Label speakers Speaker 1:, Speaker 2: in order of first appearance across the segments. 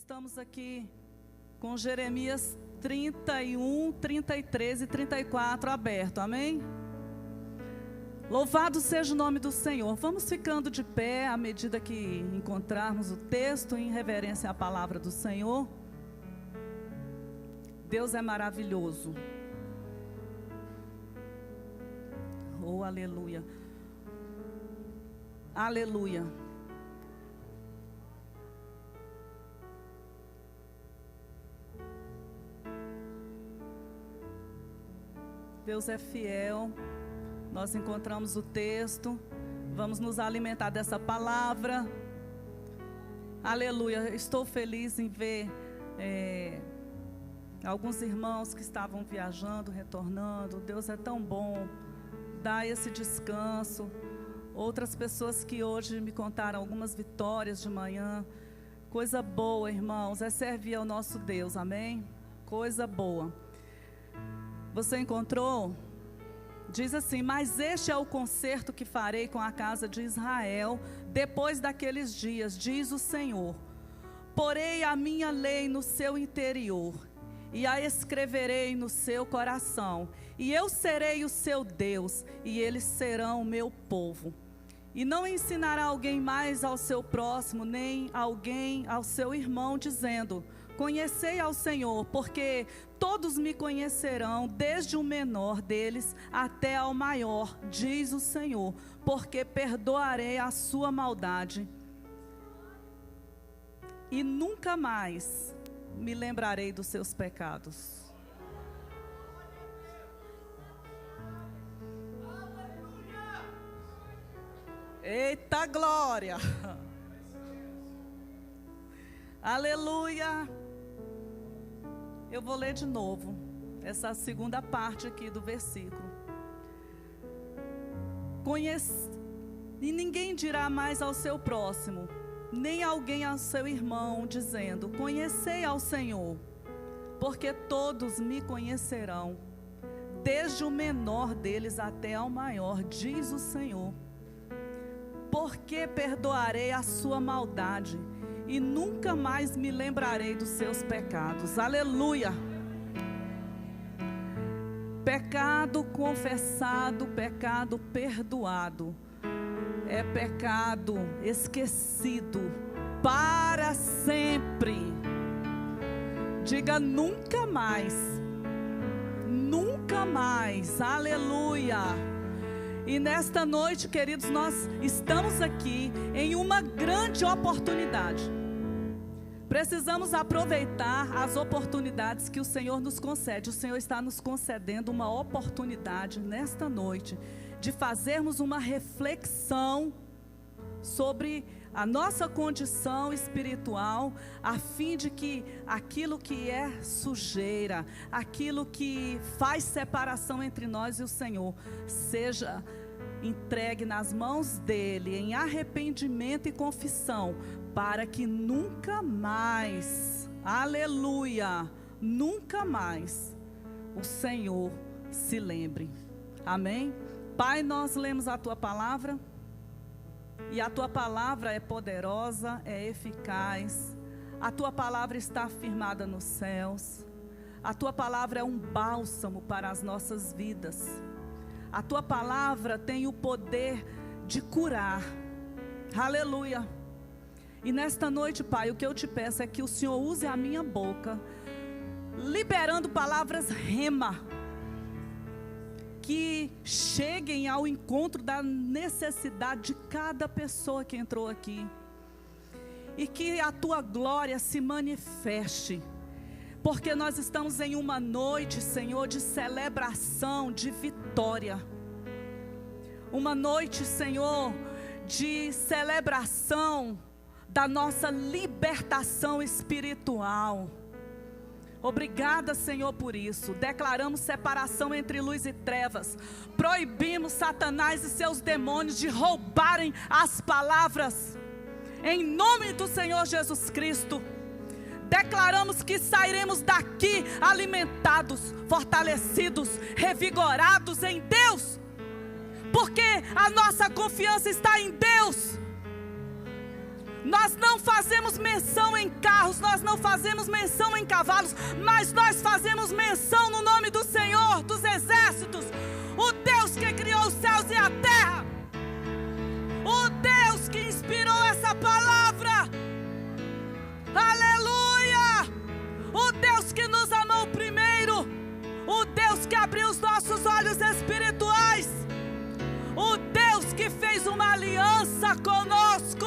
Speaker 1: Estamos aqui com Jeremias 31, 33 e 34 aberto, amém? Louvado seja o nome do Senhor. Vamos ficando de pé à medida que encontrarmos o texto em reverência à palavra do Senhor. Deus é maravilhoso. Oh, aleluia. Aleluia. Deus é fiel. Nós encontramos o texto. Vamos nos alimentar dessa palavra. Aleluia. Estou feliz em ver alguns irmãos que estavam viajando, retornando. Deus é tão bom. Dá esse descanso. Outras pessoas que hoje me contaram algumas vitórias de manhã. Coisa boa, irmãos, é servir ao nosso Deus, amém? Coisa boa. Você encontrou? Diz assim: mas este é o concerto que farei com a casa de Israel depois daqueles dias, diz o Senhor. Porei a minha lei no seu interior e a escreverei no seu coração, e eu serei o seu Deus, e eles serão o meu povo. E não ensinará alguém mais ao seu próximo, nem alguém ao seu irmão, dizendo: conhecei ao Senhor, porque todos me conhecerão, desde o menor deles até ao maior, diz o Senhor, porque perdoarei a sua maldade, e nunca mais me lembrarei dos seus pecados. Eita glória! Aleluia! Eu vou ler de novo essa segunda parte aqui do versículo. E ninguém dirá mais ao seu próximo, nem alguém ao seu irmão, dizendo: conhecei ao Senhor, porque todos me conhecerão, desde o menor deles até ao maior, diz o Senhor. Porque perdoarei a sua maldade, e nunca mais me lembrarei dos seus pecados. Aleluia! Pecado confessado, pecado perdoado, é pecado esquecido para sempre. Diga nunca mais. Nunca mais. Aleluia! E nesta noite, queridos, nós estamos aqui em uma grande oportunidade. Precisamos aproveitar as oportunidades que o Senhor nos concede. O Senhor está nos concedendo uma oportunidade nesta noite de fazermos uma reflexão sobre a nossa condição espiritual, a fim de que aquilo que é sujeira, aquilo que faz separação entre nós e o Senhor, seja entregue nas mãos dele em arrependimento e confissão, para que nunca mais, aleluia, nunca mais o Senhor se lembre. Amém? Pai, nós lemos a tua palavra, e a tua palavra é poderosa, é eficaz. A tua palavra está firmada nos céus. A tua palavra é um bálsamo para as nossas vidas. A tua palavra tem o poder de curar. Aleluia. E nesta noite, Pai, o que eu te peço é que o Senhor use a minha boca, liberando palavras rema, que cheguem ao encontro da necessidade de cada pessoa que entrou aqui, e que a tua glória se manifeste, porque nós estamos em uma noite, Senhor, de celebração, de vitória, uma noite, Senhor, de celebração da nossa libertação espiritual. Obrigada, Senhor, por isso. Declaramos separação entre luz e trevas. Proibimos Satanás e seus demônios de roubarem as palavras. Em nome do Senhor Jesus Cristo. Declaramos que sairemos daqui alimentados, fortalecidos, revigorados em Deus. Porque a nossa confiança está em Deus. Nós não fazemos menção em carros, nós não fazemos menção em cavalos, mas nós fazemos menção no nome do Senhor dos Exércitos, o Deus que criou os céus e a terra, o Deus que inspirou essa palavra. Aleluia! O Deus que nos amou primeiro, o Deus que abriu os nossos olhos espirituais, o Deus que fez uma aliança conosco.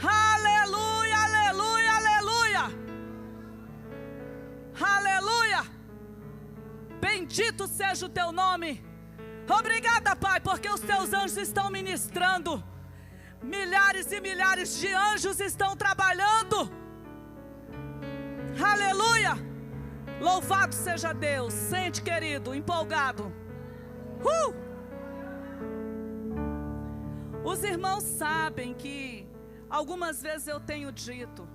Speaker 1: Aleluia, aleluia, aleluia. Aleluia. Bendito seja o teu nome. Obrigada, Pai, porque os teus anjos estão ministrando. Milhares e milhares de anjos estão trabalhando. Aleluia. Louvado seja Deus. Sente, querido, empolgado. Os irmãos sabem que algumas vezes eu tenho dito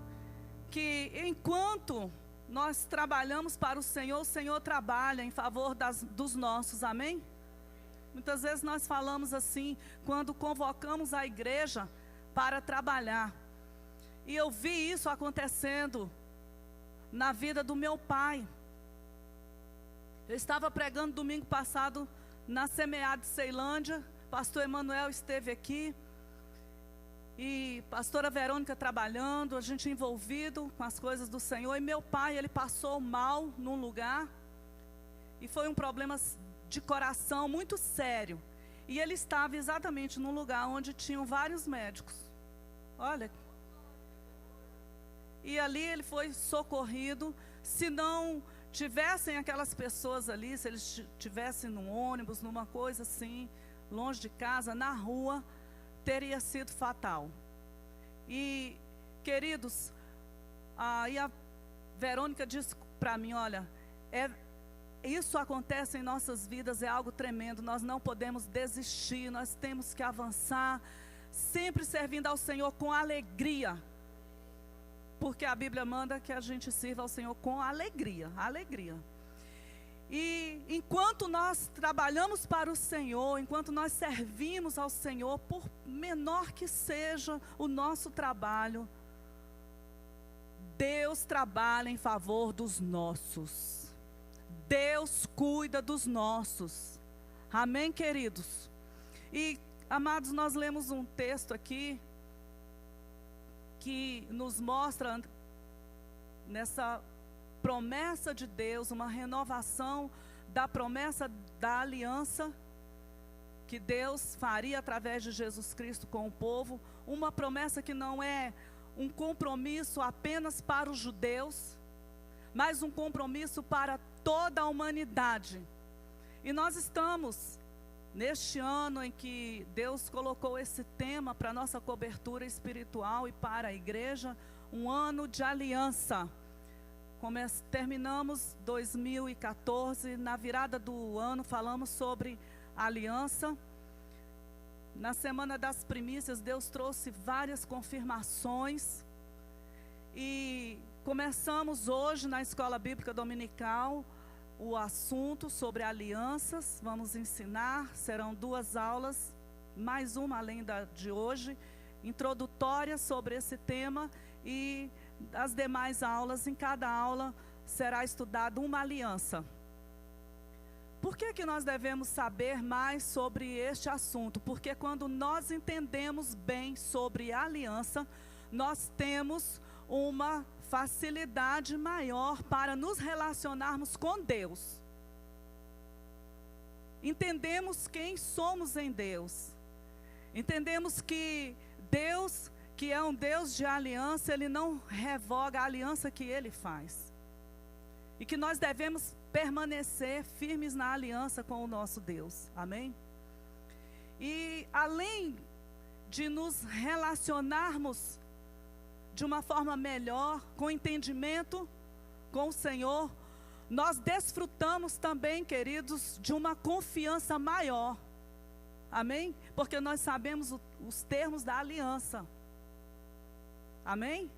Speaker 1: que enquanto nós trabalhamos para o Senhor trabalha em favor dos nossos, amém? Muitas vezes nós falamos assim, quando convocamos a igreja para trabalhar. E eu vi isso acontecendo na vida do meu pai. Eu estava pregando domingo passado na Semear de Ceilândia. Pastor Emanuel esteve aqui. E pastora Verônica trabalhando, a gente envolvido com as coisas do Senhor. E meu pai, ele passou mal num lugar. E foi um problema de coração muito sério. E ele estava exatamente num lugar onde tinham vários médicos. Olha. E ali ele foi socorrido. Se não tivessem aquelas pessoas ali, se eles estivessem num ônibus, numa coisa assim, longe de casa, na rua, teria sido fatal. E, queridos, aí a Verônica disse para mim, olha, isso acontece em nossas vidas, é algo tremendo, nós não podemos desistir, nós temos que avançar, sempre servindo ao Senhor com alegria, porque a Bíblia manda que a gente sirva ao Senhor com alegria, alegria. E enquanto nós trabalhamos para o Senhor, enquanto nós servimos ao Senhor, por menor que seja o nosso trabalho, Deus trabalha em favor dos nossos. Deus cuida dos nossos. Amém, queridos? E, amados, nós lemos um texto aqui que nos mostra nessa promessa de Deus, uma renovação da promessa da aliança que Deus faria através de Jesus Cristo com o povo, uma promessa que não é um compromisso apenas para os judeus, mas um compromisso para toda a humanidade. E nós estamos neste ano em que Deus colocou esse tema para a nossa cobertura espiritual e para a igreja, um ano de aliança. Terminamos 2014, na virada do ano falamos sobre aliança. Na semana das primícias, Deus trouxe várias confirmações. E começamos hoje na Escola Bíblica Dominical o assunto sobre alianças. Vamos ensinar, serão 2 aulas, mais uma além da de hoje, introdutória sobre esse tema, e as demais aulas, em cada aula será estudada uma aliança. Por que nós devemos saber mais sobre este assunto? Porque quando nós entendemos bem sobre a aliança, nós temos uma facilidade maior para nos relacionarmos com Deus. Entendemos quem somos em Deus. Entendemos que Deus, que é um Deus de aliança, Ele não revoga a aliança que Ele faz. E que nós devemos permanecer firmes na aliança com o nosso Deus. Amém? E além de nos relacionarmos de uma forma melhor, com entendimento com o Senhor, nós desfrutamos também, queridos, de uma confiança maior. Amém? Porque nós sabemos os termos da aliança. Amém?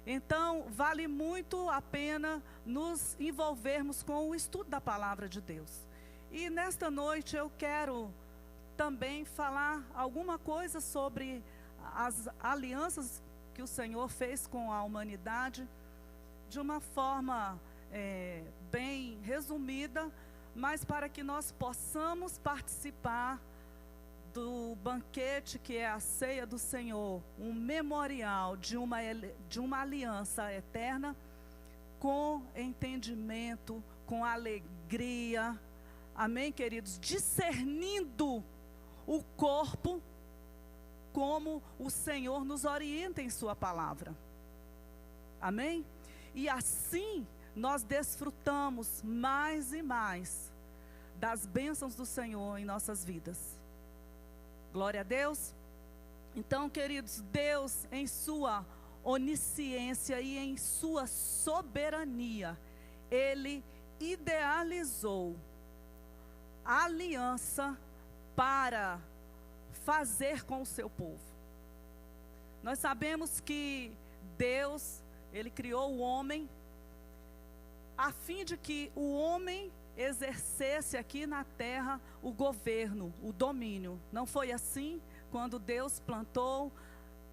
Speaker 1: Então, vale muito a pena nos envolvermos com o estudo da palavra de Deus. E nesta noite eu quero também falar alguma coisa sobre as alianças que o Senhor fez com a humanidade de uma forma bem resumida, mas para que nós possamos participar do banquete que é a ceia do Senhor, um memorial de uma aliança eterna, com entendimento, com alegria, amém, queridos? Discernindo o corpo, como o Senhor nos orienta em sua palavra, amém? E assim nós desfrutamos mais e mais das bênçãos do Senhor em nossas vidas. Glória a Deus. Então, queridos, Deus em sua onisciência e em sua soberania, Ele idealizou a aliança para fazer com o seu povo. Nós sabemos que Deus, Ele criou o homem a fim de que o homem exercesse aqui na terra o governo, o domínio. Não foi assim quando Deus plantou,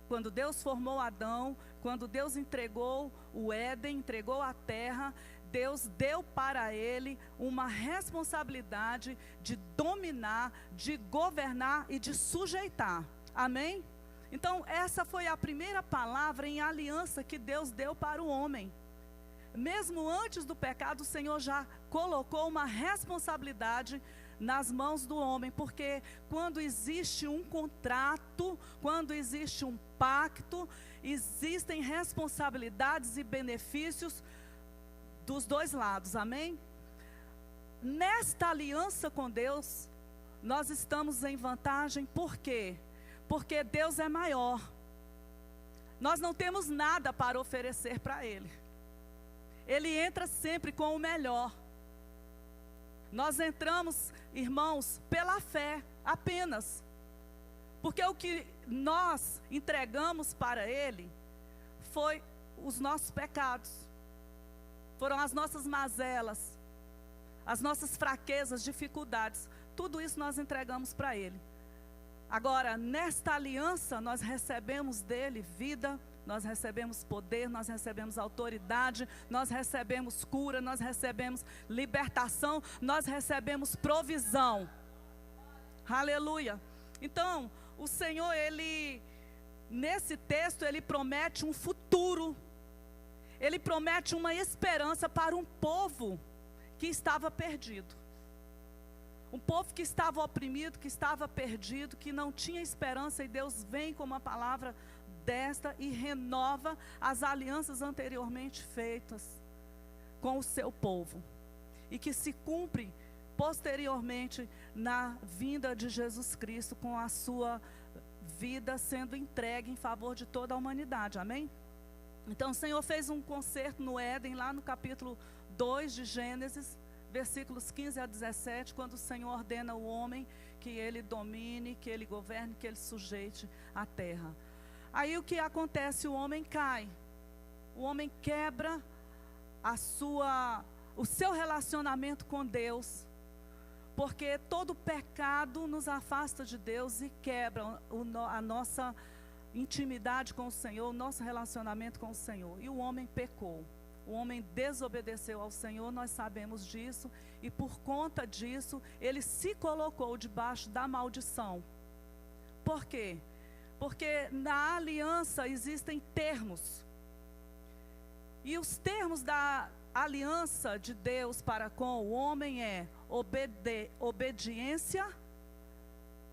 Speaker 1: quando Deus formou Adão, quando Deus entregou o Éden, entregou a terra. Deus deu para ele uma responsabilidade de dominar, de governar e de sujeitar. Amém? Então essa foi a primeira palavra em aliança que Deus deu para o homem. Mesmo antes do pecado, o Senhor já colocou uma responsabilidade nas mãos do homem, porque quando existe um contrato, quando existe um pacto, existem responsabilidades e benefícios dos dois lados, amém? Nesta aliança com Deus, nós estamos em vantagem, por quê? Porque Deus é maior. Nós não temos nada para oferecer para Ele. Ele entra sempre com o melhor. Nós entramos, irmãos, pela fé, apenas. Porque o que nós entregamos para Ele foi os nossos pecados. Foram as nossas mazelas, as nossas fraquezas, dificuldades. Tudo isso nós entregamos para Ele. Agora, nesta aliança, nós recebemos dEle vida, nós recebemos poder, nós recebemos autoridade, nós recebemos cura, nós recebemos libertação, nós recebemos provisão. Aleluia. Então, o Senhor, Ele, nesse texto, Ele promete um futuro. Ele promete uma esperança para um povo que estava perdido. Um povo que estava oprimido, que estava perdido, que não tinha esperança, e Deus vem com uma palavra desta e renova as alianças anteriormente feitas com o seu povo, e que se cumpre posteriormente na vinda de Jesus Cristo, com a sua vida sendo entregue em favor de toda a humanidade, amém? Então o Senhor fez um concerto no Éden, lá no capítulo 2 de Gênesis, versículos 15 a 17, quando o Senhor ordena ao homem que ele domine, que ele governe, que ele sujeite a terra. Aí o que acontece? O homem cai, o homem quebra o seu relacionamento com Deus, porque todo pecado nos afasta de Deus e quebra a nossa intimidade com o Senhor, o nosso relacionamento com o Senhor. E o homem pecou, o homem desobedeceu ao Senhor, nós sabemos disso, e por conta disso, ele se colocou debaixo da maldição. Por quê? Porque na aliança existem termos, e os termos da aliança de Deus para com o homem é obediência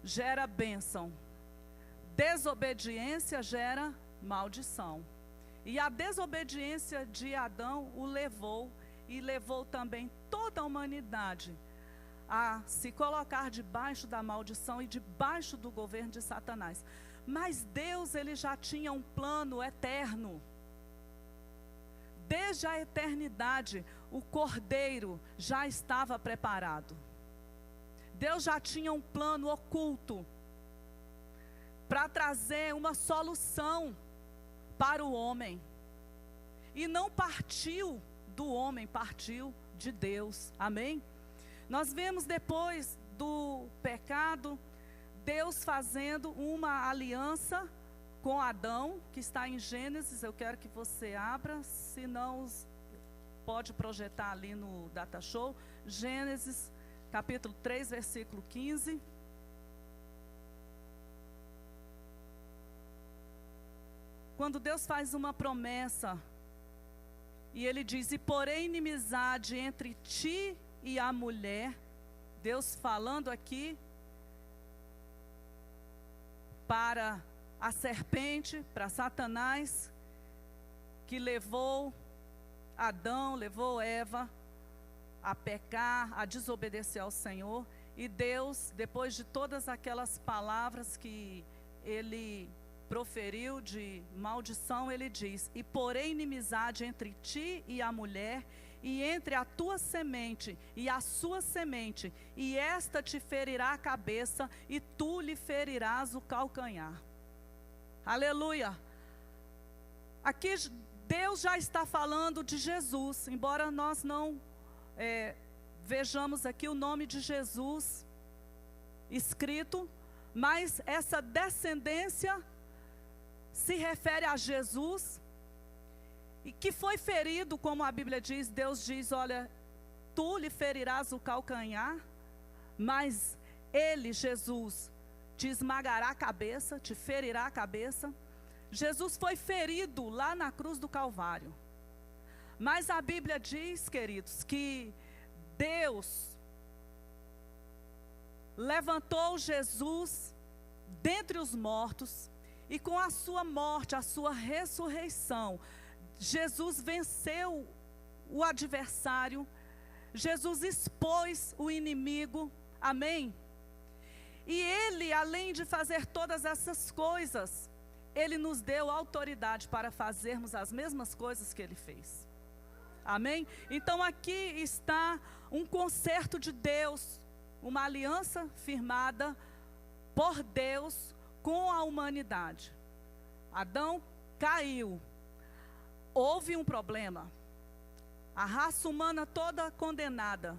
Speaker 1: gera bênção, desobediência gera maldição. E a desobediência de Adão o levou, e levou também toda a humanidade a se colocar debaixo da maldição e debaixo do governo de Satanás. Mas Deus, Ele já tinha um plano eterno. Desde a eternidade, o Cordeiro já estava preparado. Deus já tinha um plano oculto para trazer uma solução para o homem. E não partiu do homem, partiu de Deus. Amém? Nós vemos depois do pecado, Deus fazendo uma aliança com Adão, que está em Gênesis. Eu quero que você abra, se não, pode projetar ali no Data Show. Gênesis, capítulo 3, versículo 15. Quando Deus faz uma promessa, e Ele diz: e porém inimizade entre ti e a mulher, Deus falando aqui para a serpente, para Satanás, que levou Adão, levou Eva a pecar, a desobedecer ao Senhor. E Deus, depois de todas aquelas palavras que Ele proferiu de maldição, Ele diz: e porém inimizade entre ti e a mulher, e entre a tua semente e a sua semente, e esta te ferirá a cabeça, e tu lhe ferirás o calcanhar. Aleluia! Aqui Deus já está falando de Jesus, embora nós não vejamos aqui o nome de Jesus escrito, mas essa descendência se refere a Jesus, e que foi ferido, como a Bíblia diz. Deus diz: olha, tu lhe ferirás o calcanhar, mas ele, Jesus, te esmagará a cabeça, te ferirá a cabeça. Jesus foi ferido lá na cruz do Calvário. Mas a Bíblia diz, queridos, que Deus levantou Jesus dentre os mortos, e com a sua morte, a sua ressurreição, Jesus venceu o adversário, Jesus expôs o inimigo, amém? E Ele, além de fazer todas essas coisas, Ele nos deu autoridade para fazermos as mesmas coisas que Ele fez, amém? Então aqui está um concerto de Deus, uma aliança firmada por Deus com a humanidade. Adão caiu, houve um problema, a raça humana toda condenada,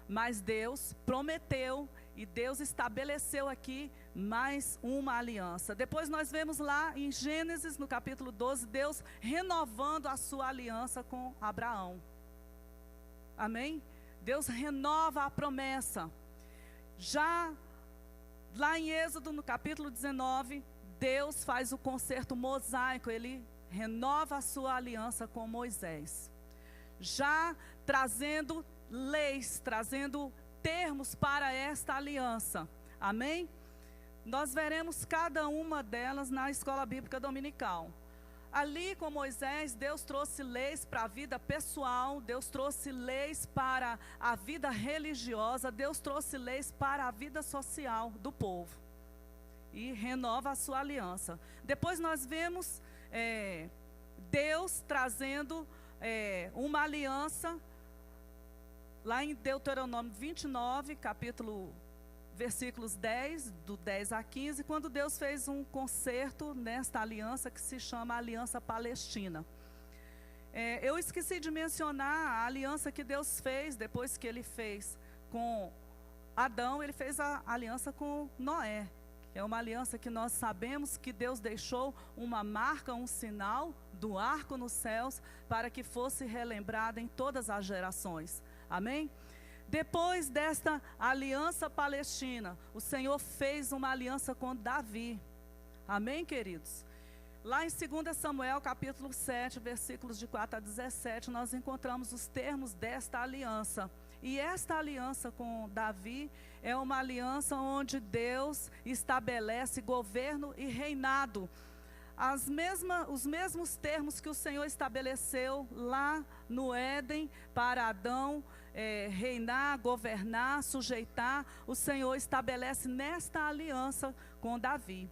Speaker 1: mas Deus prometeu, e Deus estabeleceu aqui mais uma aliança. Depois nós vemos lá em Gênesis, no capítulo 12, Deus renovando a sua aliança com Abraão, amém? Deus renova a promessa. Já lá em Êxodo, no capítulo 19, Deus faz o concerto mosaico, Ele renova a sua aliança com Moisés, já trazendo leis, trazendo termos para esta aliança, amém? Nós veremos cada uma delas na escola bíblica dominical. Ali com Moisés, Deus trouxe leis para a vida pessoal, Deus trouxe leis para a vida religiosa, Deus trouxe leis para a vida social do povo, e renova a sua aliança. Depois nós vemos Deus trazendo uma aliança, lá em Deuteronômio 29, versículos 10, do 10 a 15, quando Deus fez um concerto nesta aliança que se chama Aliança Palestina. Eu esqueci de mencionar a aliança que Deus fez depois que Ele fez com Adão. Ele fez a aliança com Noé. É uma aliança que nós sabemos que Deus deixou uma marca, um sinal do arco nos céus, para que fosse relembrada em todas as gerações. Amém? Depois desta aliança palestina, o Senhor fez uma aliança com Davi. Amém, queridos? Lá em 2 Samuel, capítulo 7, versículos de 4 a 17, nós encontramos os termos desta aliança. E esta aliança com Davi é uma aliança onde Deus estabelece governo e reinado. Os mesmos termos que o Senhor estabeleceu lá no Éden para Adão, reinar, governar, sujeitar, o Senhor estabelece nesta aliança com Davi.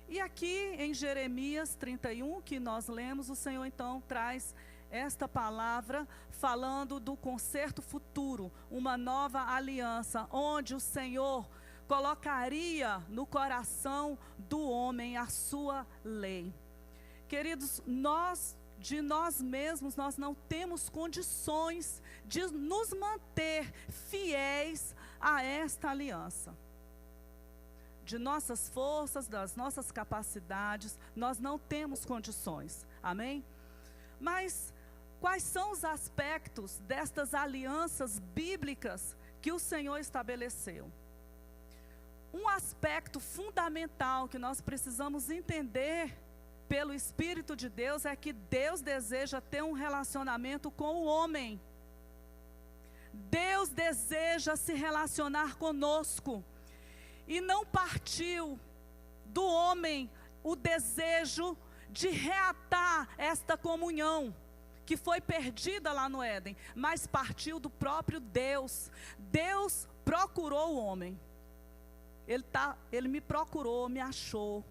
Speaker 1: E aqui em Jeremias 31, que nós lemos, o Senhor então traz esta palavra falando do concerto futuro, uma nova aliança, onde o Senhor colocaria no coração do homem a sua lei. Queridos, de nós mesmos, nós não temos condições de nos manter fiéis a esta aliança. de nossas forças, das nossas capacidades, nós não temos condições. Amém? Mas quais são os aspectos destas alianças bíblicas que o Senhor estabeleceu? Um aspecto fundamental que nós precisamos entender pelo Espírito de Deus é que Deus deseja ter um relacionamento com o homem. Deus deseja se relacionar conosco. E não partiu do homem o desejo de reatar esta comunhão que foi perdida lá no Éden, mas partiu do próprio Deus. Deus procurou o homem. Ele me procurou, me achou,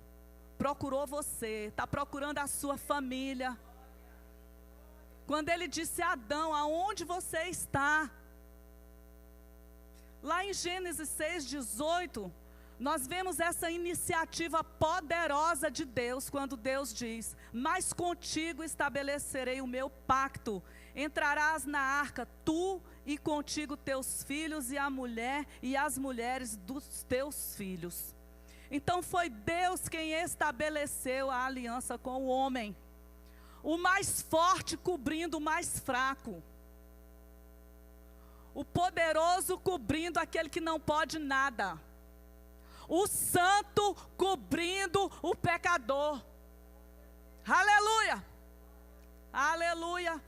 Speaker 1: procurou você, está procurando a sua família. Quando ele disse a Adão, aonde você está? Lá em Gênesis 6:18, nós vemos essa iniciativa poderosa de Deus, quando Deus diz: mas contigo estabelecerei o meu pacto, entrarás na arca, tu e contigo teus filhos e a mulher e as mulheres dos teus filhos. Então foi Deus quem estabeleceu a aliança com o homem, o mais forte cobrindo o mais fraco, o poderoso cobrindo aquele que não pode nada, o santo cobrindo o pecador. Aleluia! Aleluia!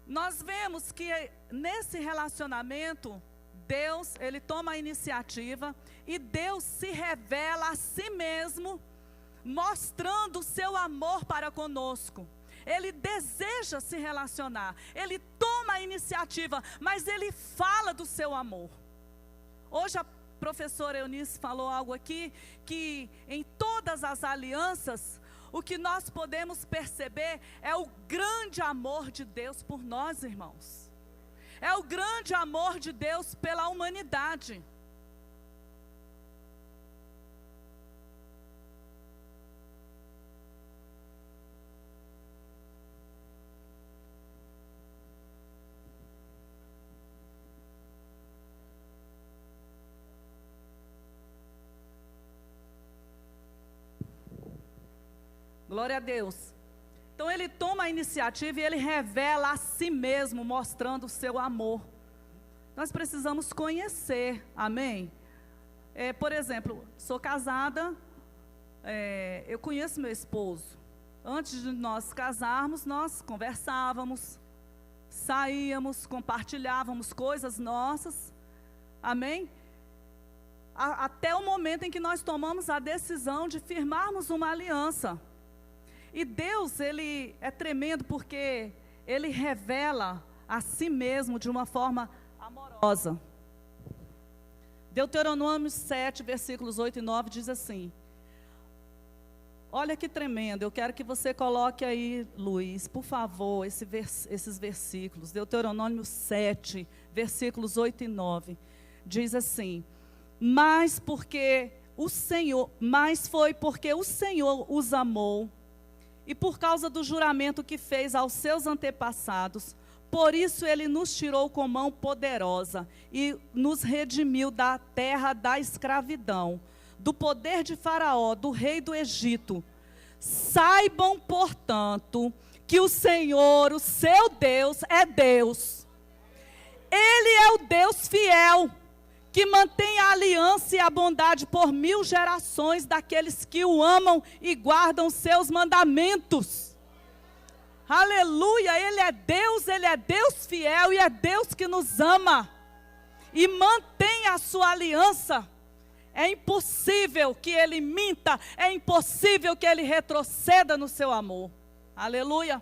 Speaker 1: Nós vemos que nesse relacionamento, Deus, Ele toma a iniciativa e Deus se revela a si mesmo, mostrando o seu amor para conosco. Ele deseja se relacionar, Ele toma a iniciativa, mas Ele fala do seu amor. Hoje a professora Eunice falou algo aqui, que em todas as alianças, o que nós podemos perceber é o grande amor de Deus por nós, irmãos. É o grande amor de Deus pela humanidade. Glória a Deus. Então ele toma a iniciativa e ele revela a si mesmo, mostrando o seu amor. Nós precisamos conhecer, amém? Por exemplo, sou casada, eu conheço meu esposo. Antes de nós casarmos, nós conversávamos, saíamos, compartilhávamos coisas nossas, amém? Até o momento em que nós tomamos a decisão de firmarmos uma aliança. E Deus, Ele é tremendo porque Ele revela a si mesmo de uma forma amorosa. Deuteronômio 7, versículos 8 e 9 diz assim. Olha que tremendo, eu quero que você coloque aí, Luiz, por favor, esses versículos. Deuteronômio 7, versículos 8 e 9. Diz assim: mas foi porque o Senhor os amou, e por causa do juramento que fez aos seus antepassados, por isso Ele nos tirou com mão poderosa e nos redimiu da terra da escravidão, do poder de Faraó, do rei do Egito. Saibam, portanto, que o Senhor, o seu Deus, é Deus. Ele é o Deus fiel, que mantém a aliança e a bondade por 1000 gerações daqueles que o amam e guardam seus mandamentos. Aleluia, Ele é Deus fiel e é Deus que nos ama e mantém a sua aliança. É impossível que Ele minta, é impossível que Ele retroceda no seu amor. Aleluia,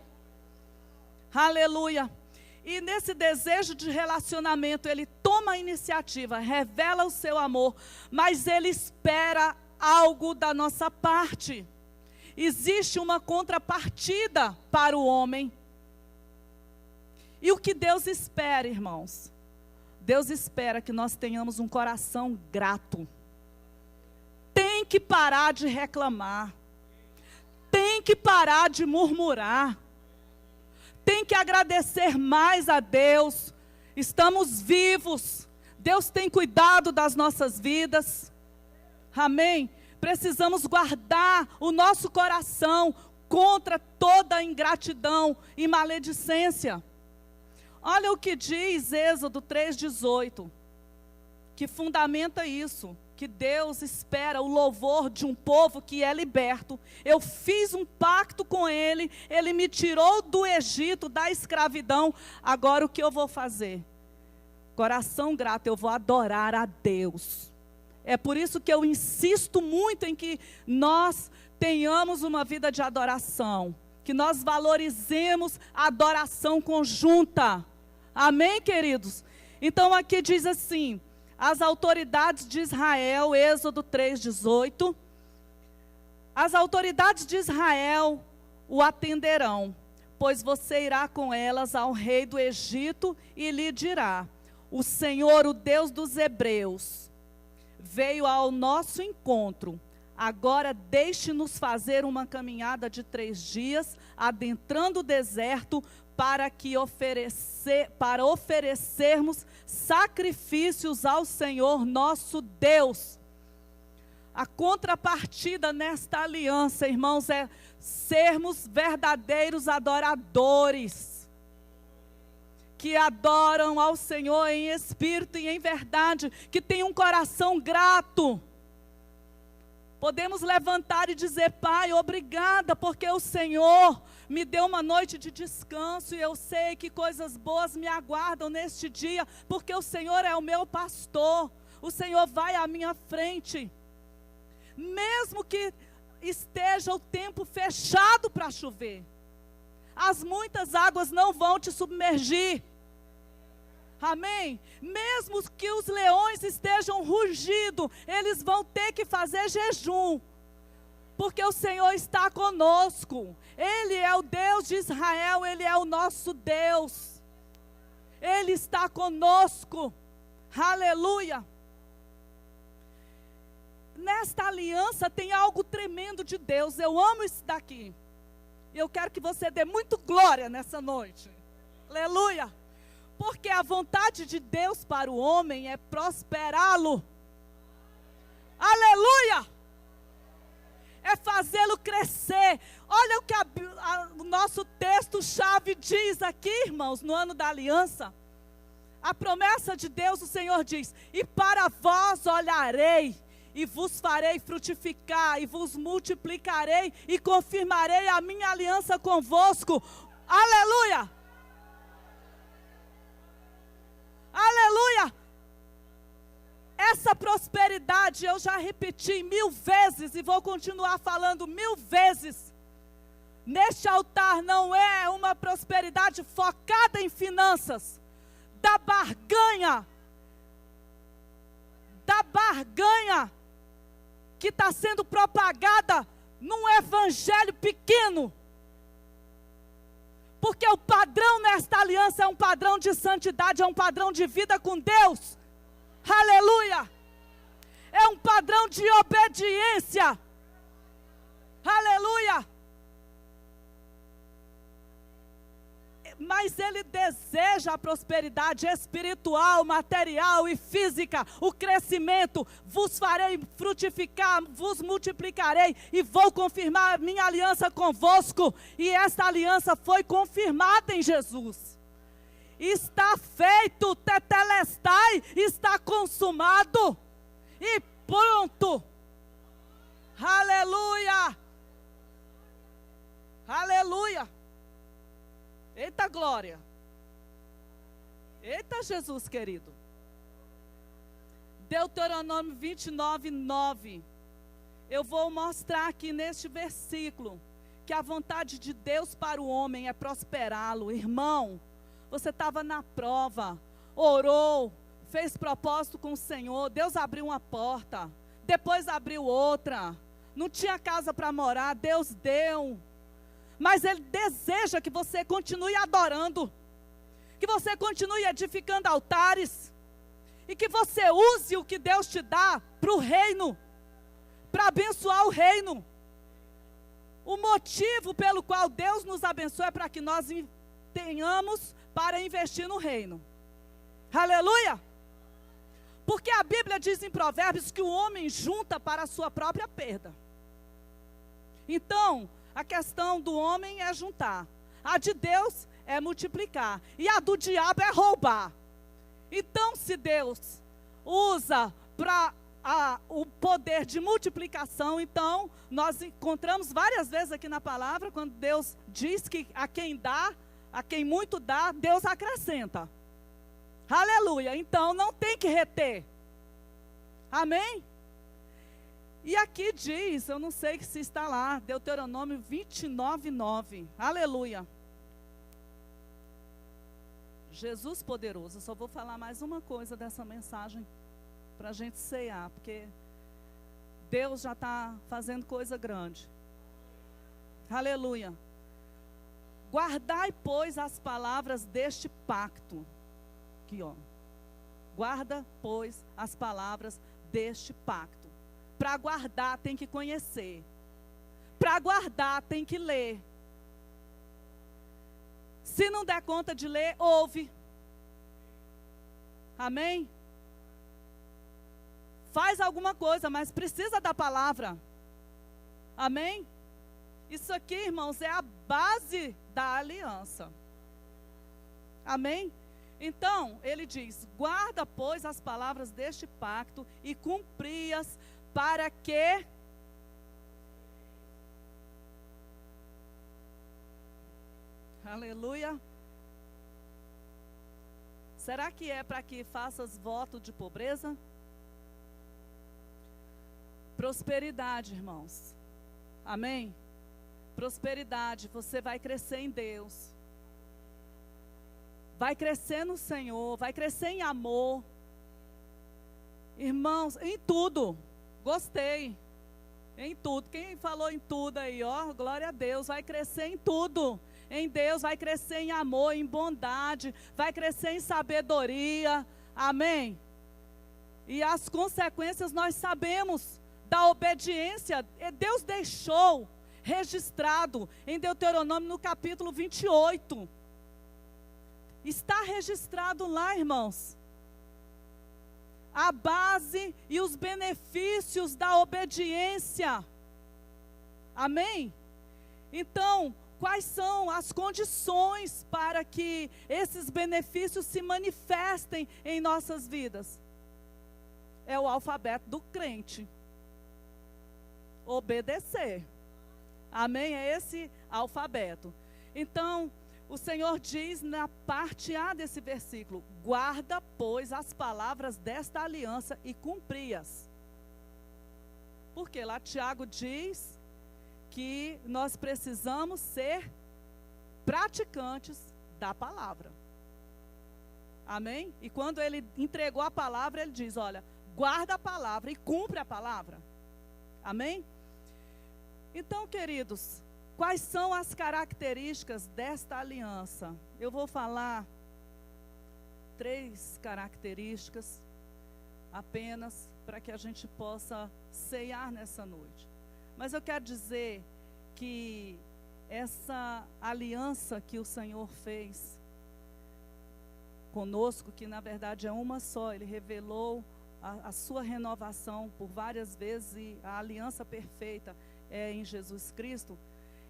Speaker 1: aleluia. E nesse desejo de relacionamento, Ele toma a iniciativa, revela o seu amor, mas Ele espera algo da nossa parte. Existe uma contrapartida para o homem. E o que Deus espera, irmãos? Deus espera que nós tenhamos um coração grato. Tem que parar de reclamar. Tem que parar de murmurar. Tem que agradecer mais a Deus. Estamos vivos. Deus tem cuidado das nossas vidas. Amém? Precisamos guardar o nosso coração contra toda ingratidão e maledicência. Olha o que diz Êxodo 3,18, que fundamenta isso, que Deus espera o louvor de um povo que é liberto. Eu fiz um pacto com Ele, Ele me tirou do Egito, da escravidão, agora o que eu vou fazer? Coração grato, eu vou adorar a Deus. É por isso que eu insisto muito em que nós tenhamos uma vida de adoração, que nós valorizemos a adoração conjunta. Amém, queridos? Então aqui diz assim, as autoridades de Israel, Êxodo 3,18, as autoridades de Israel o atenderão, pois você irá com elas ao rei do Egito e lhe dirá: o Senhor, o Deus dos hebreus, veio ao nosso encontro. Agora deixe-nos fazer uma caminhada de 3 dias, adentrando o deserto, para oferecermos sacrifícios ao Senhor nosso Deus. A contrapartida nesta aliança, irmãos, é sermos verdadeiros adoradores, que adoram ao Senhor em espírito e em verdade, que tem um coração grato. Podemos levantar e dizer: Pai, obrigada, porque o Senhor me deu uma noite de descanso, e eu sei que coisas boas me aguardam neste dia, porque o Senhor é o meu pastor, o Senhor vai à minha frente. Mesmo que esteja o tempo fechado para chover, as muitas águas não vão te submergir. Amém? Mesmo que os leões estejam rugindo, eles vão ter que fazer jejum, porque o Senhor está conosco. Ele é o Deus de Israel, Ele é o nosso Deus. Ele está conosco. Aleluia. Nesta aliança tem algo tremendo de Deus. Eu amo isso daqui. Eu quero que você dê muito glória nessa noite. Aleluia. Porque a vontade de Deus para o homem é prosperá-lo. Aleluia! É fazê-lo crescer. Olha o que o nosso texto-chave diz aqui, irmãos, no ano da aliança. A promessa de Deus, o Senhor diz: e para vós olharei, e vos farei frutificar, e vos multiplicarei, e confirmarei a minha aliança convosco. Aleluia! Aleluia! Essa prosperidade eu já repeti 1000 vezes e vou continuar falando 1000 vezes. Neste altar não é uma prosperidade focada em finanças, da barganha que está sendo propagada num evangelho pequeno. Porque o padrão nesta aliança é um padrão de santidade, é um padrão de vida com Deus. Aleluia! É um padrão de obediência. Aleluia! Mas Ele deseja a prosperidade espiritual, material e física, o crescimento. Vos farei frutificar, vos multiplicarei e vou confirmar minha aliança convosco. E esta aliança foi confirmada em Jesus. Está feito, tetelestai, está consumado e pronto. Aleluia! Aleluia! Eita glória! Eita Jesus querido! Deuteronômio 29:9. Eu vou mostrar aqui neste versículo que a vontade de Deus para o homem é prosperá-lo. Irmão, você estava na prova, orou, fez propósito com o Senhor, Deus abriu uma porta, depois abriu outra, não tinha casa para morar, Deus deu. Mas Ele deseja que você continue adorando, que você continue edificando altares, e que você use o que Deus te dá para o reino, para abençoar o reino. O motivo pelo qual Deus nos abençoa é para que nós tenhamos para investir no reino. Aleluia! Porque a Bíblia diz em Provérbios que o homem junta para a sua própria perda. Então, a questão do homem é juntar. A de Deus é multiplicar. E a do diabo é roubar. Então, se Deus usa para o poder de multiplicação, então, nós encontramos várias vezes aqui na palavra, quando Deus diz que a quem dá, a quem muito dá, Deus acrescenta. Aleluia. Então, não tem que reter. Amém? E aqui diz, eu não sei se está lá, Deuteronômio 29:9. Aleluia. Jesus poderoso. Eu só vou falar mais uma coisa dessa mensagem para a gente cear, porque Deus já está fazendo coisa grande. Aleluia. Guardai, pois, as palavras deste pacto. Aqui, ó. Guarda, pois, as palavras deste pacto. Para guardar tem que conhecer. Para guardar tem que ler. Se não der conta de ler, ouve. Amém? Faz alguma coisa, mas precisa da palavra. Amém? Isso aqui, irmãos, é a base da aliança. Amém? Então, ele diz, guarda, pois, as palavras deste pacto e cumpri-as para que... Aleluia. Será que é para que faças voto de pobreza? Prosperidade, irmãos. Amém? Prosperidade, você vai crescer em Deus. Vai crescer no Senhor, vai crescer em amor. Irmãos, em tudo. Gostei. Em tudo. Quem falou em tudo aí, ó, glória a Deus. Vai crescer em tudo. Em Deus, vai crescer em amor, em bondade. Vai crescer em sabedoria. Amém? E as consequências nós sabemos da obediência. Deus deixou registrado em Deuteronômio no capítulo 28. Está registrado lá, irmãos. A base e os benefícios da obediência. Amém? Então, quais são as condições para que esses benefícios se manifestem em nossas vidas? É o alfabeto do crente. Obedecer. Amém? É esse alfabeto. Então, o Senhor diz na parte A desse versículo, guarda, pois, as palavras desta aliança e cumpri-as. Porque lá Tiago diz que nós precisamos ser praticantes da palavra. Amém? E quando ele entregou a palavra, ele diz, olha, guarda a palavra e cumpre a palavra. Amém? Então, queridos, quais são as características desta aliança? Eu vou falar 3 características apenas para que a gente possa ceiar nessa noite. Mas eu quero dizer que essa aliança que o Senhor fez conosco, que na verdade é uma só, Ele revelou a sua renovação por várias vezes e a aliança perfeita é em Jesus Cristo,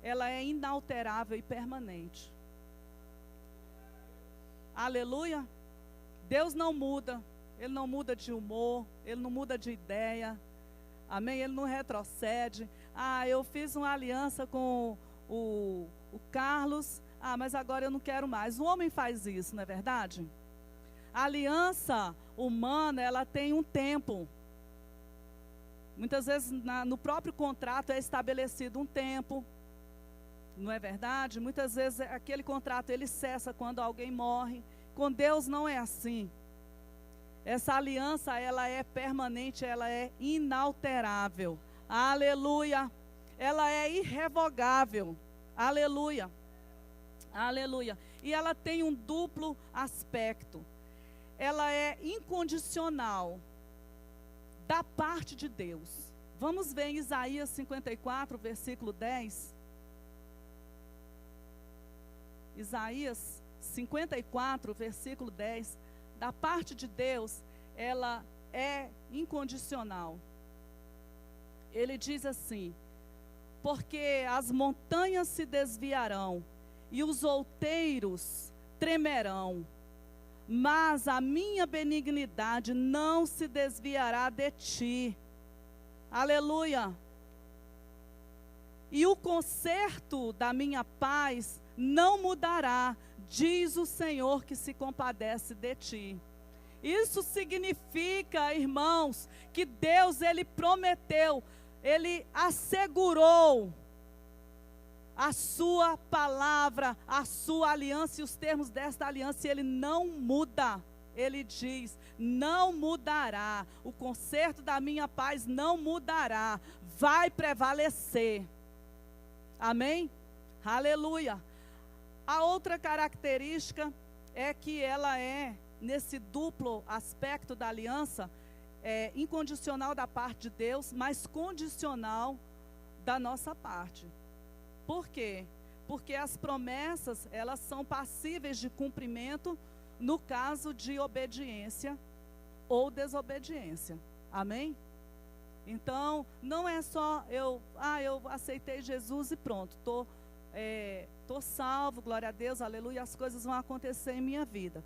Speaker 1: ela é inalterável e permanente. Aleluia. Deus não muda. Ele não muda de humor. Ele não muda de ideia. Amém? Ele não retrocede. Ah, eu fiz uma aliança com o Carlos. Ah, mas agora eu não quero mais. O homem faz isso, não é verdade? A aliança humana, ela tem um tempo. Muitas vezes no próprio contrato é estabelecido um tempo. Não é verdade? Muitas vezes aquele contrato ele cessa quando alguém morre. Com Deus não é assim. Essa aliança ela é permanente, ela é inalterável. Aleluia. Ela é irrevogável. Aleluia. Aleluia. E ela tem um duplo aspecto. Ela é incondicional da parte de Deus. Vamos ver em Isaías 54, versículo 10. Isaías 54, versículo 10, da parte de Deus, ela é incondicional. Ele diz assim: porque as montanhas se desviarão e os outeiros tremerão, mas a minha benignidade não se desviará de ti. Aleluia. E o conserto da minha paz não mudará, diz o Senhor que se compadece de ti. Isso significa, irmãos, que Deus, Ele prometeu, Ele assegurou a sua palavra, a sua aliança e os termos desta aliança, e Ele não muda. Ele diz: não mudará, o conserto da minha paz não mudará, vai prevalecer. Amém? Aleluia. A outra característica é que ela é, nesse duplo aspecto da aliança, incondicional da parte de Deus, mas condicional da nossa parte. Por quê? Porque as promessas, elas são passíveis de cumprimento no caso de obediência ou desobediência. Amém? Então, não é só eu aceitei Jesus e pronto, tô salvo, glória a Deus, aleluia, as coisas vão acontecer em minha vida.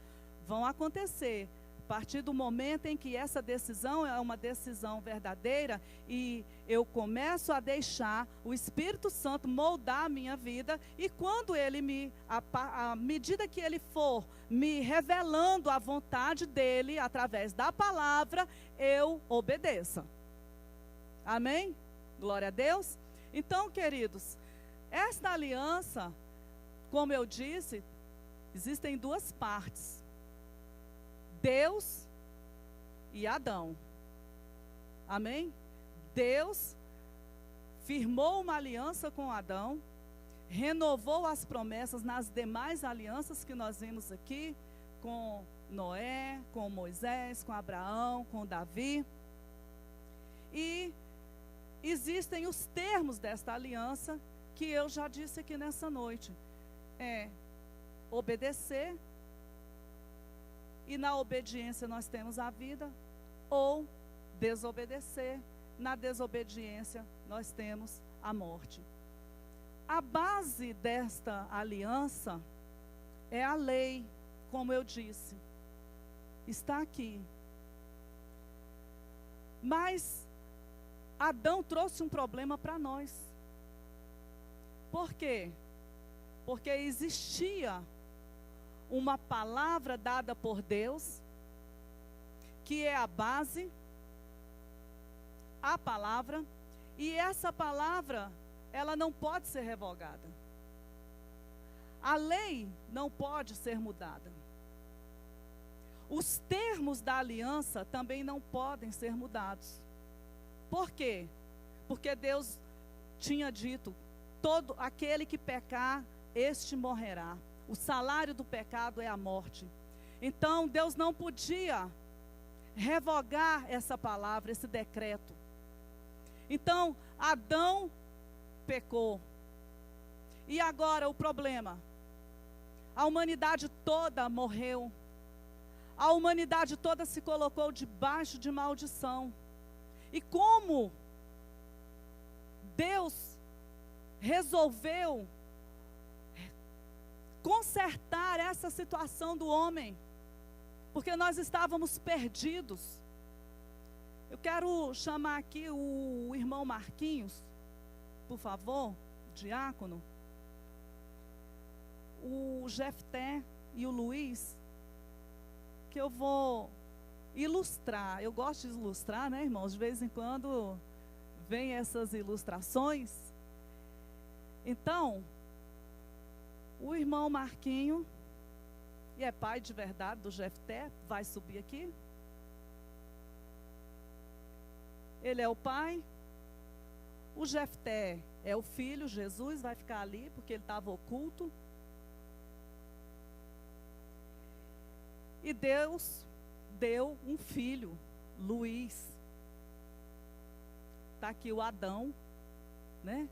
Speaker 1: Vão acontecer a partir do momento em que essa decisão é uma decisão verdadeira e eu começo a deixar o Espírito Santo moldar a minha vida, e quando ele à medida que ele for me revelando a vontade dele através da palavra, eu obedeça. Amém? Glória a Deus. Então, queridos, esta aliança, como eu disse, existem duas partes: Deus e Adão. Amém? Deus firmou uma aliança com Adão, renovou as promessas nas demais alianças que nós vimos aqui, com Noé, com Moisés, com Abraão, com Davi. E existem os termos desta aliança, que eu já disse aqui nessa noite. Obedecer, e na obediência nós temos a vida, ou desobedecer, na desobediência nós temos a morte. A base desta aliança é a lei, como eu disse, está aqui. Mas Adão trouxe um problema para nós. Por quê? Porque existia uma palavra dada por Deus, que é a base, a palavra, e essa palavra, ela não pode ser revogada. A lei não pode ser mudada. Os termos da aliança também não podem ser mudados. Por quê? Porque Deus tinha dito: todo aquele que pecar, este morrerá. O salário do pecado é a morte. Então, Deus não podia revogar essa palavra, esse decreto. Então, Adão pecou. E agora o problema: a humanidade toda morreu. A humanidade toda se colocou debaixo de maldição. E como Deus resolveu consertar essa situação do homem? Porque nós estávamos perdidos. Eu quero chamar aqui o irmão Marquinhos, por favor, diácono. O Jefté e o Luiz, que eu vou ilustrar. Eu gosto de ilustrar, né, irmãos? De vez em quando vem essas ilustrações. Então, o irmão Marquinho, e é pai de verdade do Jefté, vai subir aqui. Ele é o pai. O Jefté é o filho, Jesus vai ficar ali, porque ele estava oculto. E Deus deu um filho, Luiz. Está aqui o Adão, né?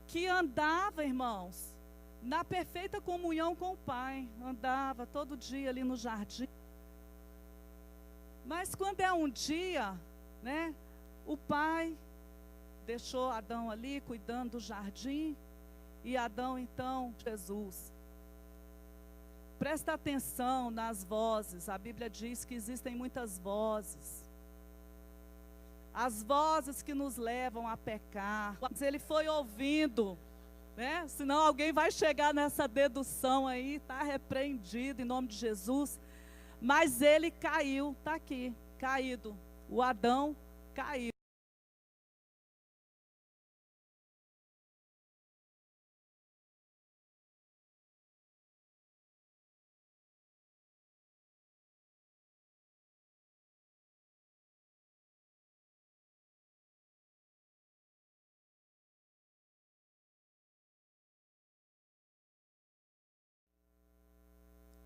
Speaker 1: Que andava, irmãos, na perfeita comunhão com o Pai. Andava todo dia ali no jardim. Mas quando é um dia, né, o pai deixou Adão ali cuidando do jardim, e Adão então, Jesus. Presta atenção nas vozes, a Bíblia diz que existem muitas vozes. As vozes que nos levam a pecar. Ele foi ouvindo, né? Senão alguém vai chegar nessa dedução aí, está repreendido em nome de Jesus. Mas ele caiu, está aqui, caído. O Adão caiu.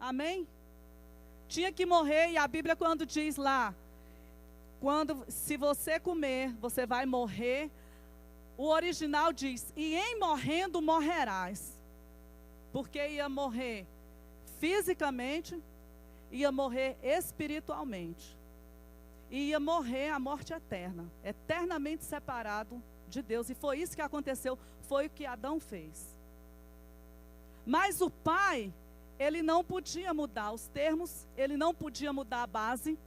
Speaker 1: Amém? Tinha que morrer, e a Bíblia quando diz lá, se você comer, você vai morrer. O original diz, e em morrendo morrerás. Porque ia morrer fisicamente, ia morrer espiritualmente. E ia morrer a morte eterna, eternamente separado de Deus. E foi isso que aconteceu, foi o que Adão fez. Mas o pai, ele não podia mudar os termos, ele não podia mudar a base.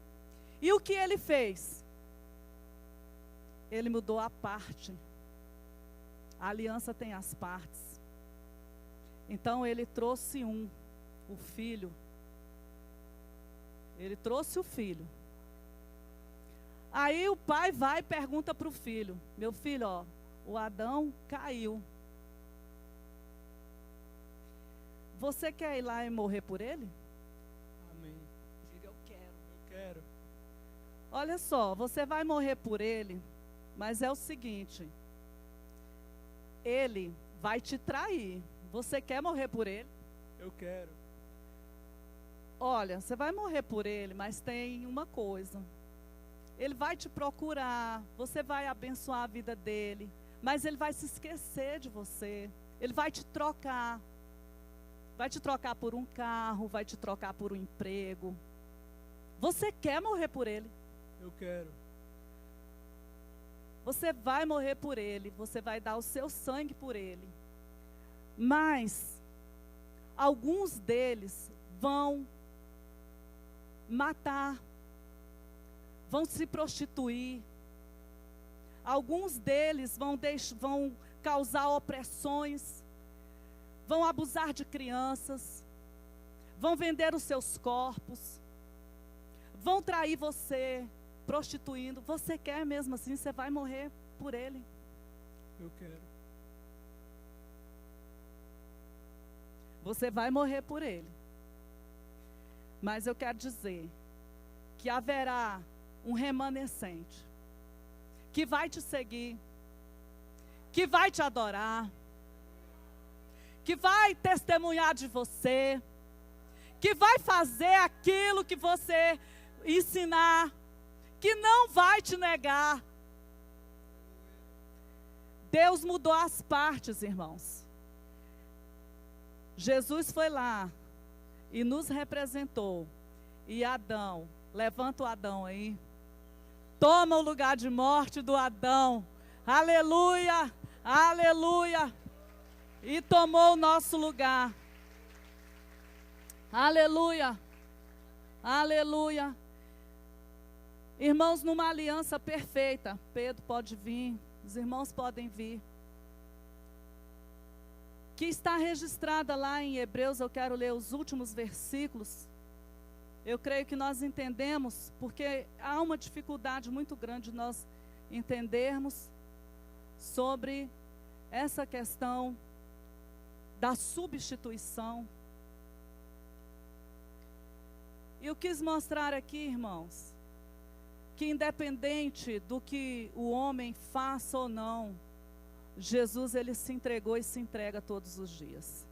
Speaker 1: E o que ele fez? Ele mudou a parte. A aliança tem as partes. Então ele trouxe o filho. Ele trouxe o filho. Aí o pai vai e pergunta para o filho: meu filho, ó, o Adão caiu. Você quer ir lá e morrer por ele?
Speaker 2: Amém.
Speaker 1: Diga, eu quero.
Speaker 2: Eu quero.
Speaker 1: Olha só, você vai morrer por ele, mas é o seguinte: ele vai te trair. Você quer morrer por ele?
Speaker 2: Eu quero.
Speaker 1: Olha, você vai morrer por ele, mas tem uma coisa. Ele vai te procurar, você vai abençoar a vida dele, mas ele vai se esquecer de você. Ele vai te trocar. Vai te trocar por um carro, vai te trocar por um emprego. Você quer morrer por ele?
Speaker 2: Eu quero.
Speaker 1: Você vai morrer por ele, você vai dar o seu sangue por ele. Mas alguns deles vão matar, vão se prostituir. Alguns deles vão causar opressões, vão abusar de crianças, vão vender os seus corpos, vão trair você, prostituindo. Você quer mesmo assim? Você vai morrer por ele?
Speaker 2: Eu quero.
Speaker 1: Você vai morrer por ele. Mas eu quero dizer que haverá um remanescente que vai te seguir, que vai te adorar, que vai testemunhar de você, que vai fazer aquilo que você ensinar, que não vai te negar. Deus mudou as partes, irmãos. Jesus foi lá e nos representou. E Adão, levanta o Adão aí. Toma o lugar de morte do Adão. Aleluia, aleluia. E tomou o nosso lugar. Aleluia, aleluia. Irmãos, numa aliança perfeita. Pedro pode vir, os irmãos podem vir. Que está registrada lá em Hebreus, eu quero ler os últimos versículos. Eu creio que nós entendemos, porque há uma dificuldade muito grande de nós entendermos sobre essa questão da substituição. E eu quis mostrar aqui, irmãos, que independente do que o homem faça ou não, Jesus, ele se entregou e se entrega todos os dias.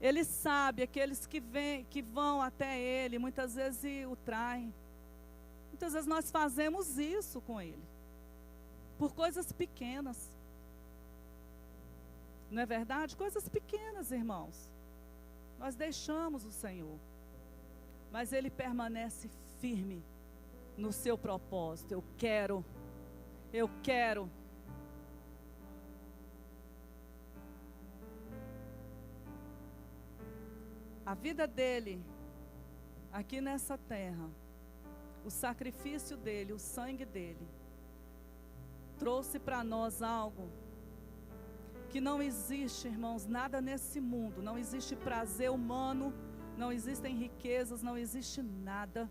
Speaker 1: Ele sabe, aqueles que vão até ele, muitas vezes o traem. Muitas vezes nós fazemos isso com ele, por coisas pequenas. Não é verdade? Coisas pequenas, irmãos. Nós deixamos o Senhor, mas ele permanece firme no seu propósito. Eu quero. A vida dele, aqui nessa terra, o sacrifício dele, o sangue dele, trouxe para nós algo que não existe, irmãos, nada nesse mundo. Não existe prazer humano, não existem riquezas, não existe nada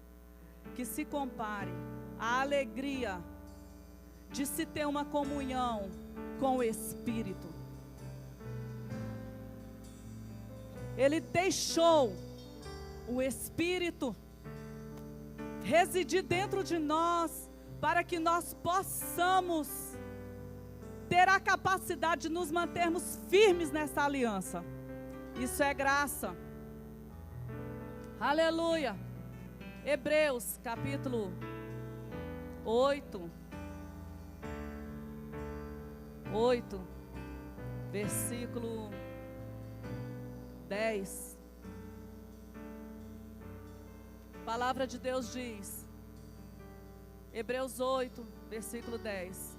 Speaker 1: que se compare à alegria de se ter uma comunhão com o Espírito. Ele deixou o Espírito residir dentro de nós, para que nós possamos ter a capacidade de nos mantermos firmes nessa aliança. Isso é graça. Aleluia. Hebreus capítulo 8, versículo 10. A palavra de Deus diz, Hebreus 8, versículo 10: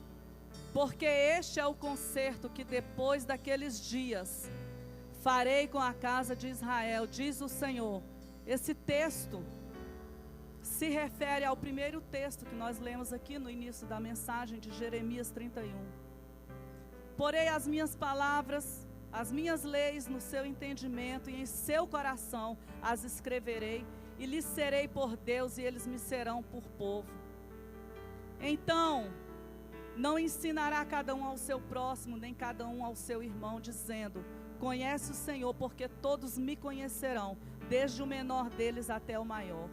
Speaker 1: porque este é o concerto que depois daqueles dias farei com a casa de Israel, diz o Senhor. Esse texto se refere ao primeiro texto que nós lemos aqui no início da mensagem de Jeremias 31. Porei as minhas palavras, as minhas leis no seu entendimento, e em seu coração as escreverei, e lhes serei por Deus, e eles me serão por povo. Então, não ensinará cada um ao seu próximo, nem cada um ao seu irmão, dizendo: conhece o Senhor, porque todos me conhecerão, desde o menor deles até o maior.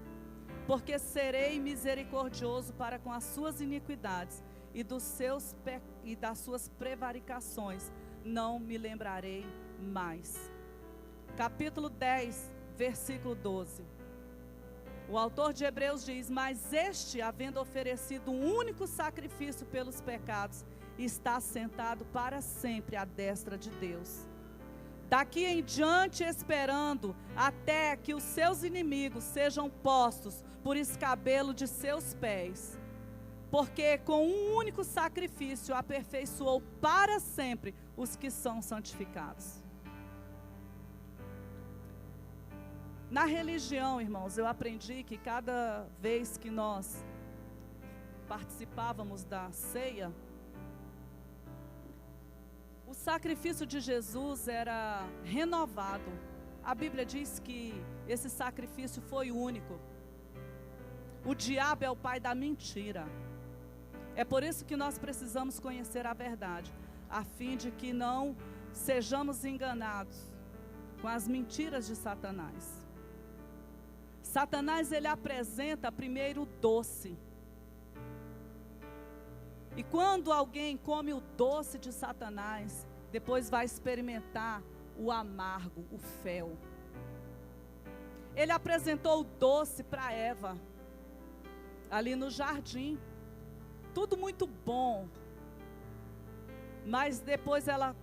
Speaker 1: Porque serei misericordioso para com as suas iniquidades, e das suas prevaricações não me lembrarei mais. Capítulo 10, versículo 12. O autor de Hebreus diz: mas este, havendo oferecido um único sacrifício pelos pecados, está sentado para sempre à destra de Deus. Daqui em diante esperando, até que os seus inimigos sejam postos por escabelo de seus pés. Porque com um único sacrifício aperfeiçoou para sempre os que são santificados. Na religião, irmãos, eu aprendi que cada vez que nós participávamos da ceia, o sacrifício de Jesus era renovado. A Bíblia diz que esse sacrifício foi único. O diabo é o pai da mentira. É por isso que nós precisamos conhecer a verdade, a fim de que não sejamos enganados com as mentiras de Satanás. Satanás, ele apresenta primeiro o doce. E quando alguém come o doce de Satanás, depois vai experimentar o amargo, o fel. Ele apresentou o doce para Eva, ali no jardim. Tudo muito bom. Mas depois ela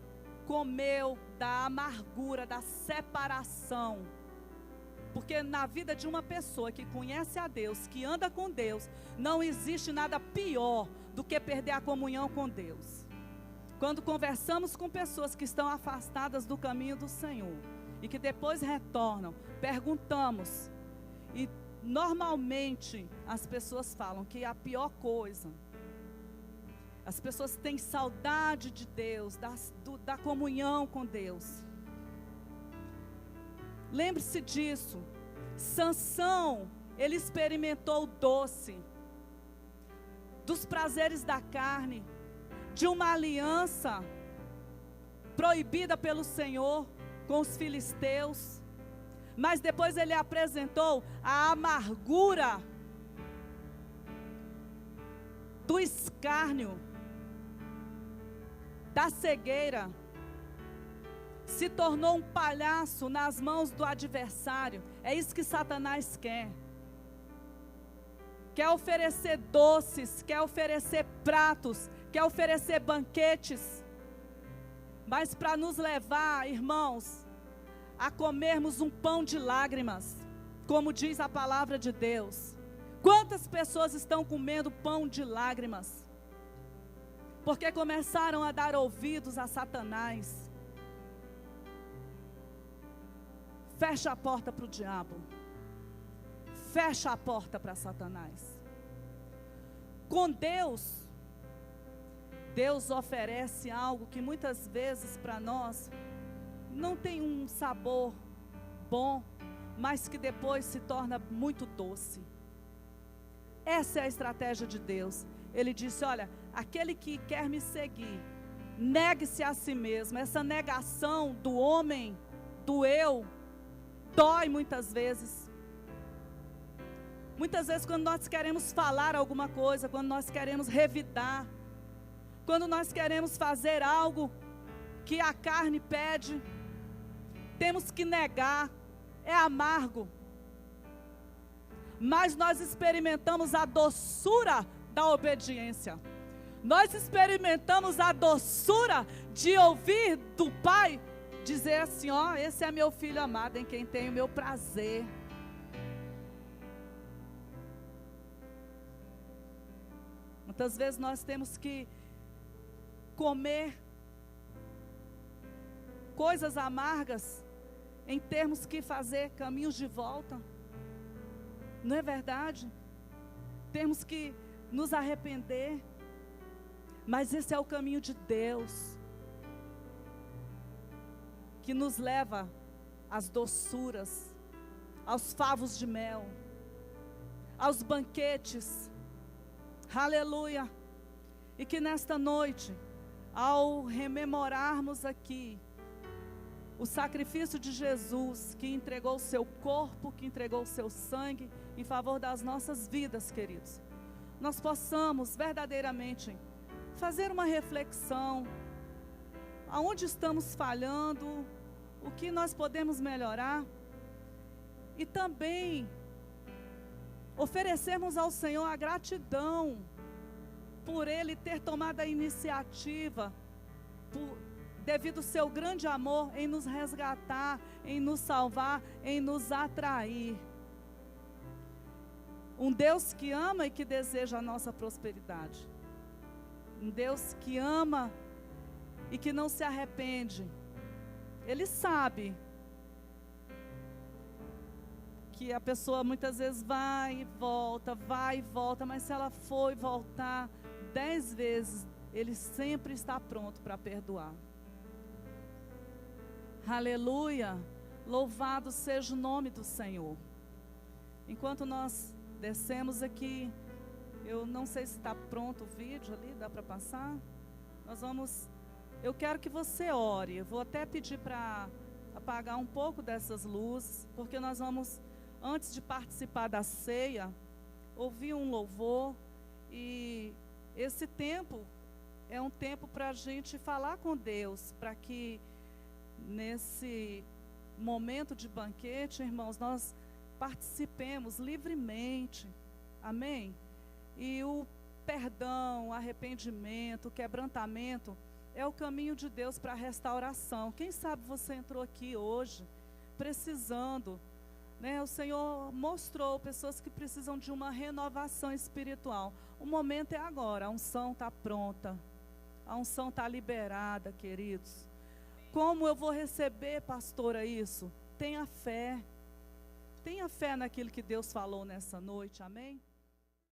Speaker 1: comeu da amargura, da separação. Porque na vida de uma pessoa que conhece a Deus, que anda com Deus, não existe nada pior do que perder a comunhão com Deus. Quando conversamos com pessoas que estão afastadas do caminho do Senhor e que depois retornam, perguntamos, e normalmente as pessoas falam que é a pior coisa. As pessoas têm saudade de Deus, da comunhão com Deus. Lembre-se disso. Sansão, ele experimentou o doce dos prazeres da carne, de uma aliança proibida pelo Senhor com os filisteus. Mas depois ele apresentou a amargura do escárnio, da cegueira. Se tornou um palhaço nas mãos do adversário. É isso que Satanás quer. Quer oferecer doces, quer oferecer pratos, quer oferecer banquetes. Mas para nos levar, irmãos, a comermos um pão de lágrimas, como diz a palavra de Deus. Quantas pessoas estão comendo pão de lágrimas? Porque começaram a dar ouvidos a Satanás. Fecha a porta para o diabo. Fecha a porta para Satanás. Com Deus, Deus oferece algo que muitas vezes para nós não tem um sabor bom, mas que depois se torna muito doce. Essa é a estratégia de Deus. Ele disse, olha, aquele que quer me seguir, negue-se a si mesmo. Essa negação do homem, do eu, dói muitas vezes. Muitas vezes quando nós queremos falar alguma coisa, quando nós queremos revidar, quando nós queremos fazer algo que a carne pede, temos que negar, é amargo. Mas nós experimentamos a doçura da obediência. Nós experimentamos a doçura de ouvir do Pai dizer assim, ó, esse é meu filho amado em quem tenho meu prazer. Muitas vezes nós temos que comer coisas amargas em termos que fazer caminhos de volta. Não é verdade? Temos que nos arrepender. Mas esse é o caminho de Deus, que nos leva às doçuras, aos favos de mel, aos banquetes. Aleluia. E que nesta noite, ao rememorarmos aqui o sacrifício de Jesus, que entregou o seu corpo, que entregou o seu sangue em favor das nossas vidas, queridos, nós possamos verdadeiramente fazer uma reflexão, aonde estamos falhando, o que nós podemos melhorar, e também oferecermos ao Senhor a gratidão por Ele ter tomado a iniciativa, devido ao seu grande amor em nos resgatar, em nos salvar, em nos atrair. Um Deus que ama e que deseja a nossa prosperidade. Um Deus que ama e que não se arrepende. Ele sabe que a pessoa muitas vezes vai e volta, mas se ela for e voltar 10 vezes, Ele sempre está pronto para perdoar. Aleluia, louvado seja o nome do Senhor. Enquanto nós descemos aqui, eu não sei se está pronto o vídeo ali, dá para passar? Eu quero que você ore, eu vou até pedir para apagar um pouco dessas luzes, porque nós vamos, antes de participar da ceia, ouvir um louvor, e esse tempo é um tempo para a gente falar com Deus, para que nesse momento de banquete, irmãos, nós participemos livremente, amém? E o perdão, o arrependimento, o quebrantamento é o caminho de Deus para a restauração. Quem sabe você entrou aqui hoje precisando, né? O Senhor mostrou pessoas que precisam de uma renovação espiritual. O momento é agora, a unção está pronta, a unção está liberada, queridos. Como eu vou receber, pastora, isso? Tenha fé naquilo que Deus falou nessa noite, amém?